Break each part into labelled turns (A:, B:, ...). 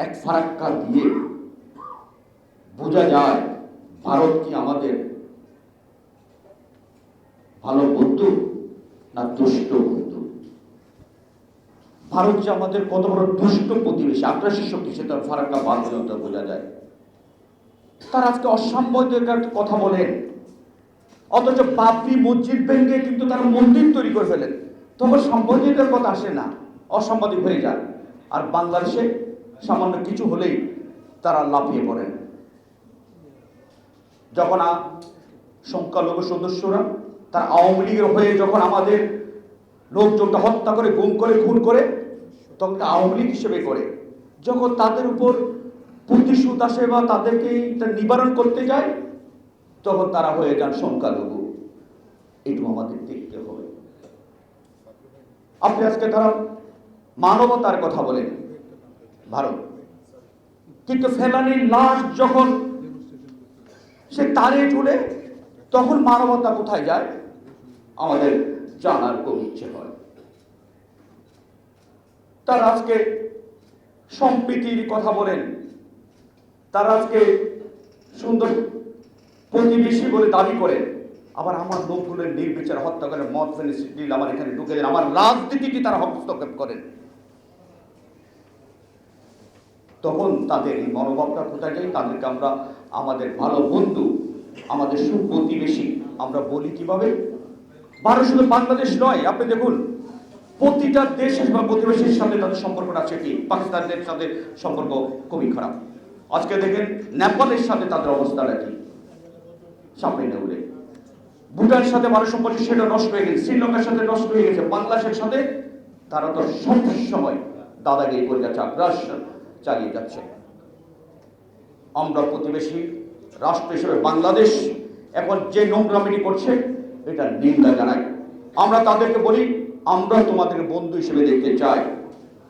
A: এক ফারাক্কা দিয়ে বোঝা যায় ভারত কি আমাদের ভালো বন্ধু না দুষ্ট বন্ধু। ভারত যে আমাদের কত বড় দুষ্ট প্রতিবেশী, আগ্রাসী শক্তি, সেটা ফারাক্কা বাঁধ বোঝা যায়। তার আজকে অসাম্প্রদায়িক কথা বলেন, অথচ বাবরি মসজিদ ভেঙে কিন্তু তারা মন্দির তৈরি করে ফেলেন। তখন সাম্প্রদায়িকের কথা আসে না, অসাংবাদিক হয়ে যায়। আর বাংলাদেশে সামান্য কিছু হলেই তারা লাফিয়ে পড়েন। যখন সংখ্যালঘু সদস্যরা তার আওয়ামী লীগের হয়ে যখন আমাদের লোকজনটা হত্যা করে, গুম করে, খুন করে, তখন আওয়ামী লীগ হিসেবে করে। যখন তাদের উপর প্রতিশোধ আসে বা তাদেরকে নিবারণ করতে যায়, তখন তারা হয়ে যান সংখ্যালঘু। এটু আমাদের দেখতে হবে। আপনি আজকে তারা মানবতার কথা বলেন ভারত, কিন্তু ফেলানির লাশ যখন সে তারে ঝুলে, তখন মানবতা কোথায় যায় আমাদের জানার খুব ইচ্ছে হয়। তার আজকে সম্প্রীতির কথা বলেন, তার আজকে সুন্দর প্রতিবেশী বলে দাবি করেন, আবার আমার লোকগুলো নির্বিচার হত্যা করেন, মদ ফেনিসিডিল আমার এখানে ঢুকে দেন, আমার রাজনীতিকে তারা হস্তক্ষেপ করেন। তখন তাদের এই মনোভাবটা কোথায় যায়? তাদেরকে আমরা আমাদের ভালো বন্ধু, আমাদের সুপ্রতিবেশী আমরা বলি কিভাবে? ভারত শুধু বাংলাদেশ নয়, আপনি দেখুন প্রতিটা দেশের বা প্রতিবেশীর সাথে তাদের সম্পর্কটা আছে কি? পাকিস্তানের সাথে সম্পর্ক খুবই খারাপ। আজকে দেখেন নেপালের সাথে তাদের অবস্থাটা কি, সামনে নেউলে। ভুটানের সাথে ভারত সম্পর্ক সেটা নষ্ট হয়ে গেছে, শ্রীলঙ্কার সাথে নষ্ট হয়ে গেছে, বাংলাদেশের সাথে তারা তো সব সময় দাদাগিরি করে যাচ্ছে, আগ্রাসন চালিয়ে যাচ্ছে। আমরা প্রতিবেশী রাষ্ট্র হিসেবে বাংলাদেশ এখন যে নোংরামিটি করছে, এটা নিন্দা জানাই। আমরা তাদেরকে বলি, আমরা তোমাদের বন্ধু হিসেবে দেখতে চাই,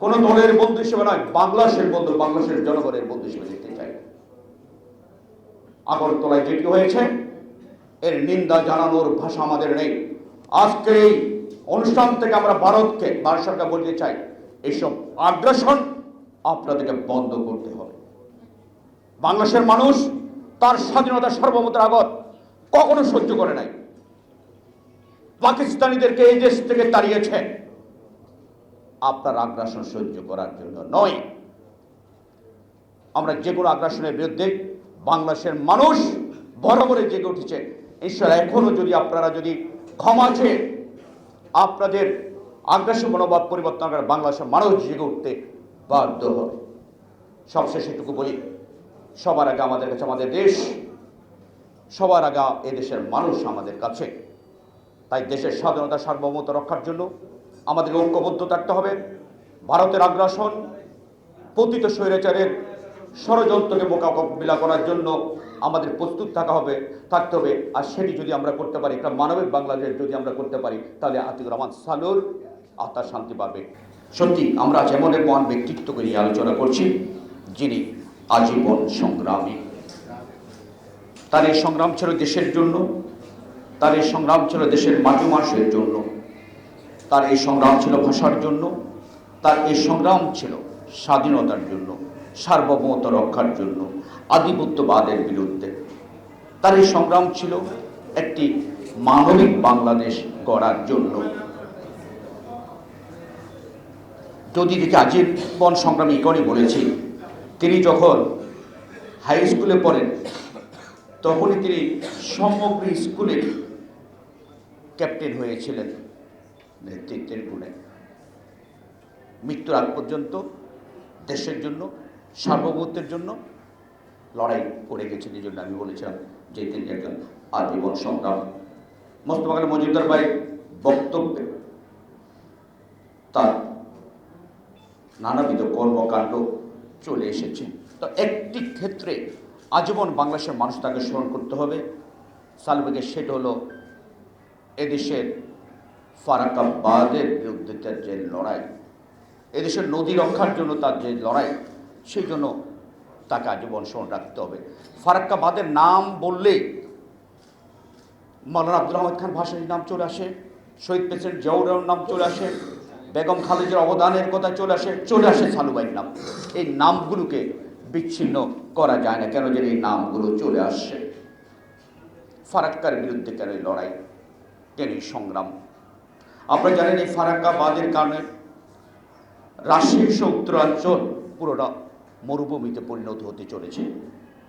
A: কোন দলের বন্ধু হিসেবে নয়, বাংলাদেশের বন্ধু, বাংলাদেশের জনগণের বন্ধু হিসেবে দেখতে চাই। আগরতলায় যেটি হয়েছে, এর নিন্দা জানানোর ভাষা আমাদের নেই। আজকের এই অনুষ্ঠান থেকে আমরা ভারত সরকার বলতে চাই, এইসব আগ্রাসন আপনাদেরকে বন্ধ করতে হবে। বাংলাদেশের মানুষ তার স্বাধীনতা সার্বভৌমত্বের আগত কখনো সহ্য করে নাই। পাকিস্তানিদেরকে এই দেশ থেকে তাড়িয়েছে আপনার আগ্রাসন সহ্য করার জন্য নয়। আমরা যে কোনো আগ্রাসনের বিরুদ্ধে বাংলাদেশের মানুষ বরাবরে জেগে উঠেছে। ঈশ্বর এখনো যদি আপনারা যদি ক্ষমা চেয়ে আপনাদের আগ্রাসী মনোভাব পরিবর্তন করে, বাংলাদেশের মানুষ জেগে উঠতে বাধ্য হবে। সবশেষে এটুকু বলি, সবার আগে আমাদের কাছে আমাদের দেশ, সবার আগে এদেশের মানুষ আমাদের কাছে। তাই দেশের স্বাধীনতা সার্বভৌমত্ব রক্ষার জন্য আমাদের ঐক্যবদ্ধ থাকতে হবে। ভারতের আগ্রাসন, পতিত স্বৈরাচারের ষড়যন্ত্রকে মোকাবিলা করার জন্য আমাদের প্রস্তুত থাকতে হবে। আর সেটি যদি আমরা করতে পারি, একটা মানবিক বাংলাদেশ যদি আমরা করতে পারি, তাহলে আতিকুর রহমান সালুর আত্মার শান্তি পাবে। সত্যি আমরা যেমন এক মহান ব্যক্তিত্বকে নিয়ে আলোচনা করছি, যিনি আজীবন সংগ্রামী। তার এই সংগ্রাম ছিল দেশের জন্য, তার এই সংগ্রাম ছিল দেশের মাটি মানুষের জন্য, তার এই সংগ্রাম ছিল ভাষার জন্য, তার এই সংগ্রাম ছিল স্বাধীনতার জন্য, সার্বভৌমত্ব রক্ষার জন্য, আধিপত্যবাদের বিরুদ্ধে। তার এই সংগ্রাম ছিল একটি মানবিক বাংলাদেশ গড়ার জন্য। যদি দেখি আজীবন সংগ্রামী করে বলেছি, তিনি যখন হাই স্কুলে পড়েন তখনই তিনি সমগ্র স্কুলের ক্যাপ্টেন হয়েছিলেন নেতৃত্বের গুণে। মৃত্যুর আগ পর্যন্ত দেশের জন্য, সার্বভৌমত্বের জন্য লড়াই করে গেছেন। এই জন্য আমি বলেছিলাম যে তিনি একজন আজীবন সংগ্রাম। মোস্তফা কামাল মজুমদার ভাই বক্তব্যে তার নানাবিধ কর্মকাণ্ড চলে এসেছে। তো একটি ক্ষেত্রে আজীবন বাংলাদেশের মানুষ তাকে স্মরণ করতে হবে, সালবেগের, সেটা হলো এদেশের ফারাক্কা বাঁধের বিরুদ্ধে তার যে লড়াই, এদেশের নদী রক্ষার জন্য তার যে লড়াই, সেই জন্য তাকে আজীবন স্মরণ রাখতে হবে। ফারাক্কা বাঁধের নাম বললে মাওলানা আব্দুল হামিদ খান ভাসানীর নাম চলে আসে, শহীদ প্রেসিডেন্ট জিয়াউর রহমানের নাম চলে আসে, বেগম খালেদার অবদানের কথা চলে আসে সালুবাইয়ের নাম। এই নামগুলোকে বিচ্ছিন্ন করা যায় না। কেন যেন এই নামগুলো চলে আসছে? ফারাক্কার বিরুদ্ধে কেন এই লড়াই, কেন এই সংগ্রাম? আপনারা জানেন এই ফারাক্কাবাদের কারণে রাজশাহী উত্তরাঞ্চল পুরোটা মরুভূমিতে পরিণত হতে চলেছে।